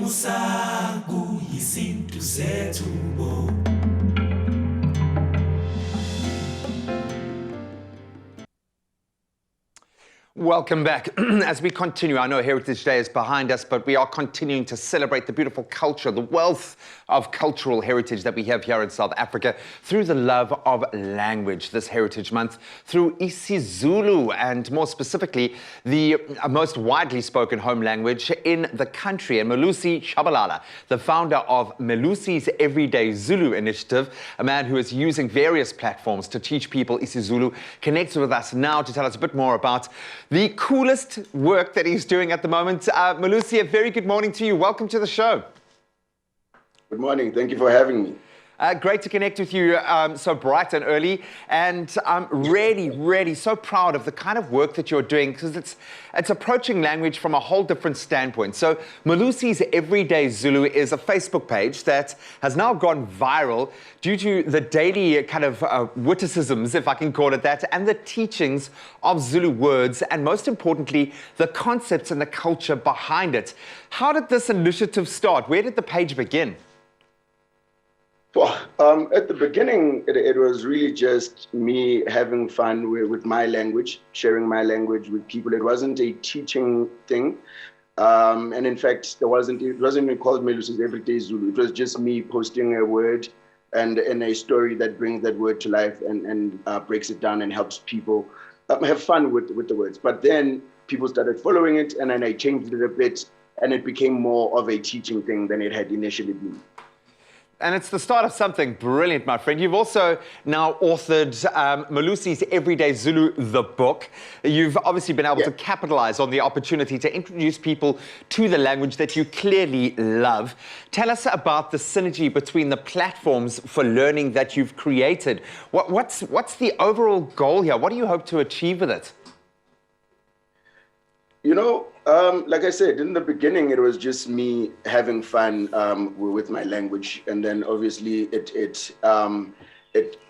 musangu izinto zethu bo. Welcome back. As we continue, I know Heritage Day is behind us, but we are continuing to celebrate the beautiful culture, the wealth of cultural heritage that we have here in South Africa through the love of language this Heritage Month, through isiZulu, and more specifically, the most widely spoken home language in the country. And Melusi Tshabalala, the founder of Melusi's Everyday Zulu initiative, a man who is using various platforms to teach people isiZulu, connects with us now to tell us a bit more about the coolest work that he's doing at the moment. Melusi, a very good morning to you. Welcome to the show. Good morning. Thank you for having me. Great to connect with you so bright and early. And I'm really so proud of the kind of work that you're doing, because it's approaching language from a whole different standpoint. So Melusi's Everyday Zulu is a Facebook page that has now gone viral due to the daily kind of witticisms, if I can call it that, and the teachings of Zulu words, and most importantly, the concepts and the culture behind it. How did this initiative start? Where did the page begin? Well, at the beginning, it was really just me having fun with my language, sharing my language with people. It wasn't a teaching thing. And in fact, it wasn't even called Melusi's Everyday Zulu. It was just me posting a word and a story that brings that word to life and breaks it down and helps people have fun with the words. But then people started following it, and then I changed it a bit, and it became more of a teaching thing than it had initially been. And it's the start of something brilliant, my friend. You've also now authored Melusi's Everyday Zulu, the book. You've obviously been able to capitalize on the opportunity to introduce people to the language that you clearly love. Tell us about the synergy between the platforms for learning that you've created. What's the overall goal here? What do you hope to achieve with it? You know, like I said, in the beginning, it was just me having fun with my language. And then obviously it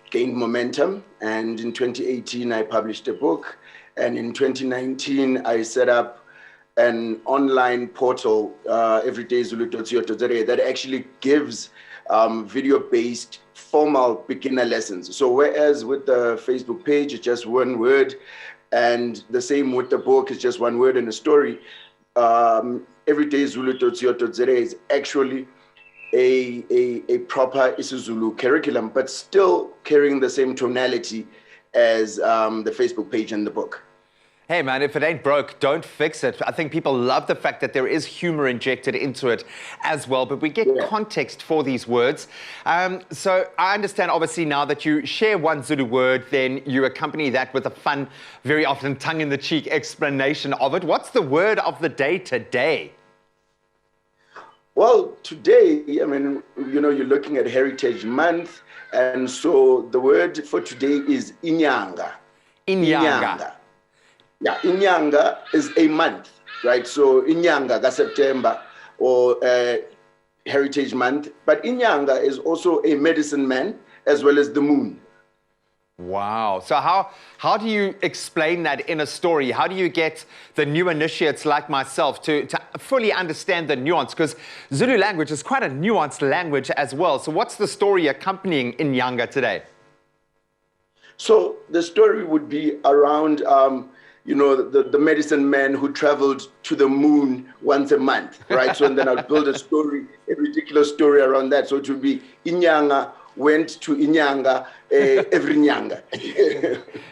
gained momentum. And in 2018, I published a book. And in 2019, I set up an online portal, everydayzulu.co.za, that actually gives video-based formal beginner lessons. So whereas with the Facebook page, it's just one word, and the same with the book, it's just one word and a story. Everydayzulu.co.za is actually a proper isiZulu curriculum, but still carrying the same tonality as the Facebook page and the book. Hey man, if it ain't broke, don't fix it. I think people love the fact that there is humor injected into it as well, but we get context for these words. So I understand obviously now that you share one Zulu word, then you accompany that with a fun, very often tongue-in-the-cheek explanation of it. What's the word of the day today? Well, today, I mean, you know, you're looking at Heritage Month, and so the word for today is inyanga. Inyanga. Yeah, Inyanga is a month, right? So Inyanga, that's September, or Heritage Month. But Inyanga is also a medicine man, as well as the moon. Wow. So how do you explain that in a story? How do you get the new initiates like myself to fully understand the nuance? Because Zulu language is quite a nuanced language as well. So what's the story accompanying Inyanga today? So the story would be around you know, the medicine man who traveled to the moon once a month, right? So and then I'll build a story, a ridiculous story around that. So it would be Inyanga went to Inyanga every Nyanga.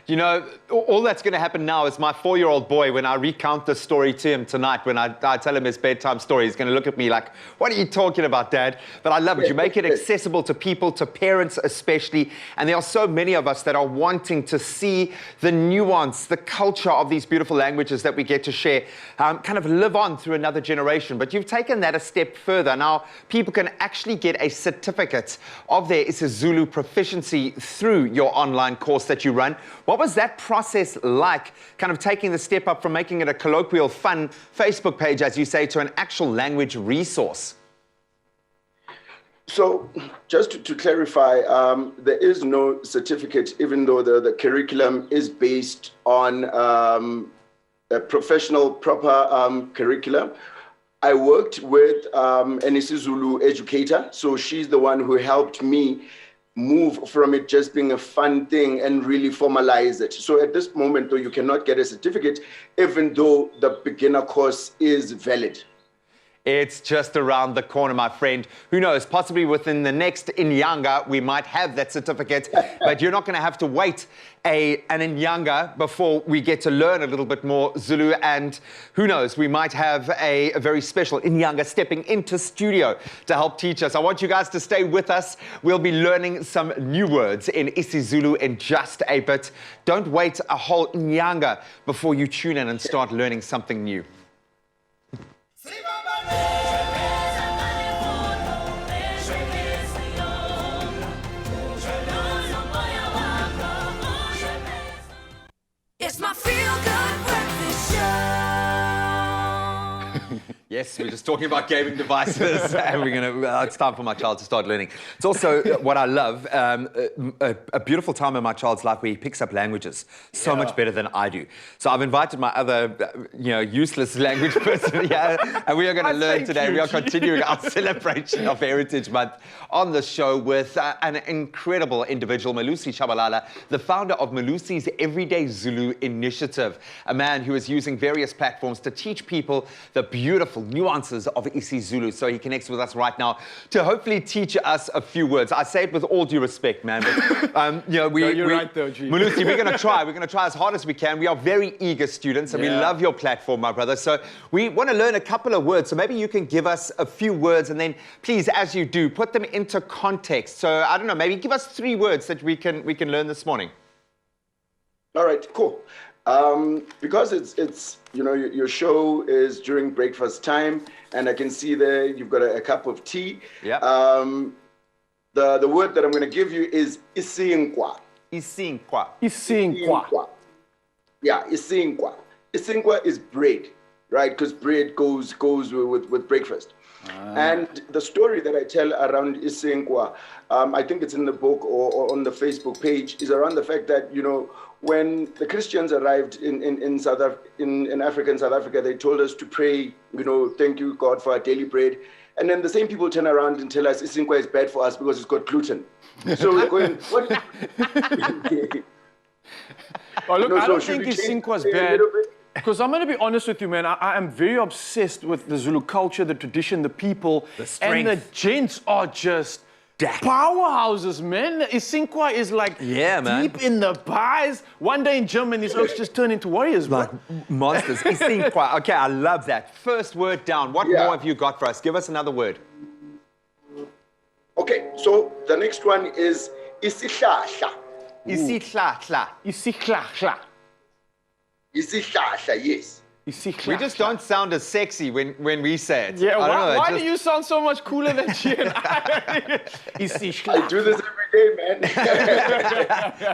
You know, all that's going to happen now is my 4-year-old boy, when I recount this story to him tonight, when I tell him his bedtime story, he's going to look at me like, what are you talking about, Dad? But I love it. You make it accessible to people, to parents especially. And there are so many of us that are wanting to see the nuance, the culture of these beautiful languages that we get to share, kind of live on through another generation. But you've taken that a step further. Now, people can actually get a certificate of their isiZulu proficiency through your online course that you run. What was that process like, kind of taking the step up from making it a colloquial, fun Facebook page, as you say, to an actual language resource? So just to clarify, there is no certificate, even though the curriculum is based on a professional, proper curriculum. I worked with an isiZulu educator, so she's the one who helped me move from it just being a fun thing and really formalize it. So at this moment, though, you cannot get a certificate, even though the beginner course is valid. It's just around the corner, my friend. Who knows, possibly within the next Inyanga, we might have that certificate, but you're not going to have to wait an Inyanga before we get to learn a little bit more Zulu, and who knows, we might have a very special Inyanga stepping into studio to help teach us. I want you guys to stay with us. We'll be learning some new words in isiZulu in just a bit. Don't wait a whole Inyanga before you tune in and start learning something new. It's my feel-good breakfast show. Yes, we're just talking about gaming devices, and it's time for my child to start learning. It's also what I love, a beautiful time in my child's life where he picks up languages so much better than I do. So I've invited my other, useless language person here, and we are going to learn today. We are continuing our celebration of Heritage Month on the show with an incredible individual, Melusi Tshabalala, the founder of Melusi's Everyday Zulu Initiative, a man who is using various platforms to teach people the beautiful nuances of isiZulu. So he connects with us right now to hopefully teach us a few words. I say it with all due respect, man. But, you're right though, G. Melusi, we're going to try. We're going to try as hard as we can. We are very eager students, and we love your platform, my brother. So we want to learn a couple of words. So maybe you can give us a few words, and then please, as you do, put them into context. So I don't know, maybe give us 3 words that we can learn this morning. All right, cool. Because it's your show is during breakfast time, and I can see there you've got a cup of tea. Yeah. The word that I'm going to give you is isinkwa. Isinkwa. Isinkwa. Yeah, isinkwa. Isinkwa is bread, right? Because bread goes with breakfast. And the story that I tell around isinkwa, I think it's in the book or on the Facebook page, is around the fact that, when the Christians arrived in Africa, South Africa, they told us to pray, thank you, God, for our daily bread. And then the same people turn around and tell us isinkwa is bad for us because it's got gluten. So we're going, what? Oh, look, I don't think should we isinkwa is change it a bad. little bit? Because I'm going to be honest with you, man. I am very obsessed with the Zulu culture, the tradition, the people. The strength. And the gents are just powerhouses, man. Isinkwa is like deep in the pies. One day in Germany, these folks just turn into warriors, bro. Like monsters. Isinkwa. Okay, I love that. First word down. What more have you got for us? Give us another word. Okay, so the next one is isihlahla. Isihlahla. Isihlahla. Isihlahla, yes. We just don't sound as sexy when we say it. Yeah, why do you sound so much cooler than she and I? I do this every day, man.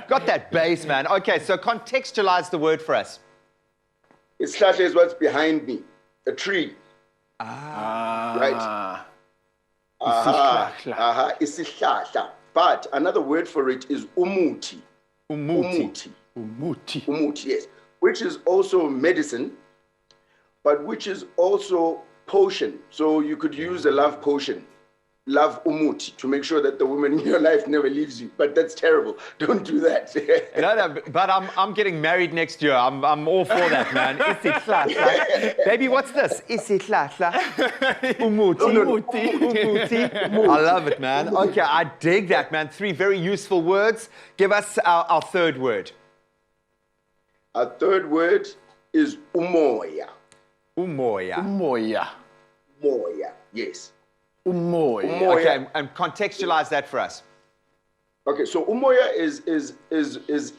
Got that bass, man. Okay, so contextualize the word for us. Isihlahla is what's behind me, a tree. Right? Isihlahla. But another word for it is umuti. Umuti. Umuti, yes. Which is also medicine, but which is also potion. So you could use a love potion, love umuti, to make sure that the woman in your life never leaves you. But that's terrible. Don't do that. No, but I'm getting married next year. I'm all for that, man. Isihlahla. Baby, what's this? Isihlahla. Umuti. Umuti. I love it, man. Okay, I dig that, man. 3 very useful words. Give us our third word. Our third word is umoya. Umoya. Umoya. Umoya, yes. Umoya. Okay, and contextualize that for us. Okay, so umoya is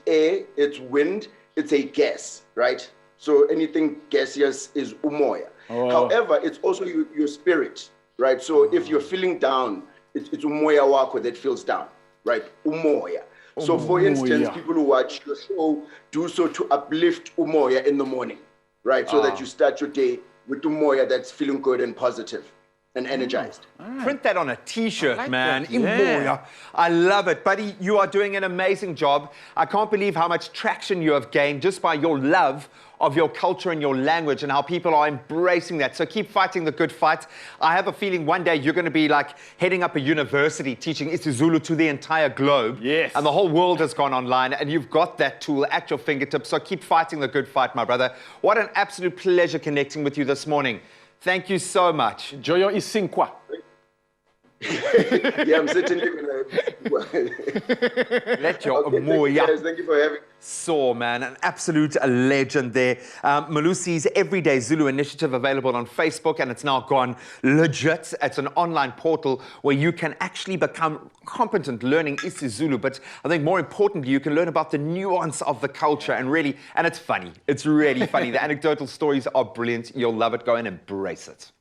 air, it's wind, it's a gas, right? So anything gaseous is umoya. However, it's also your spirit, right? So if you're feeling down, it's umoya wako that feels down, right? Umoya. So for instance, people who watch your show do so to uplift umoya in the morning, right? So that you start your day with umoya that's feeling good and positive and energized. Print that on a t-shirt, man. that, yeah. Umoya. I love it. Buddy, you are doing an amazing job. I can't believe how much traction you have gained just by your love of your culture and your language and how people are embracing that. So keep fighting the good fight. I have a feeling one day you're going to be like heading up a university teaching isiZulu to the entire globe. Yes. And the whole world has gone online and you've got that tool at your fingertips. So keep fighting the good fight, my brother. What an absolute pleasure connecting with you this morning. Thank you so much. Enjoy your isinkwa. Yeah, I'm certainly gonna. Let your Okay, thank you for having. So, man, an absolute legend there. Melusi's Everyday Zulu Initiative available on Facebook, and it's now gone legit. It's an online portal where you can actually become competent learning isiZulu, but I think more importantly, you can learn about the nuance of the culture and it's funny. It's really funny. The anecdotal stories are brilliant. You'll love it. Go and embrace it.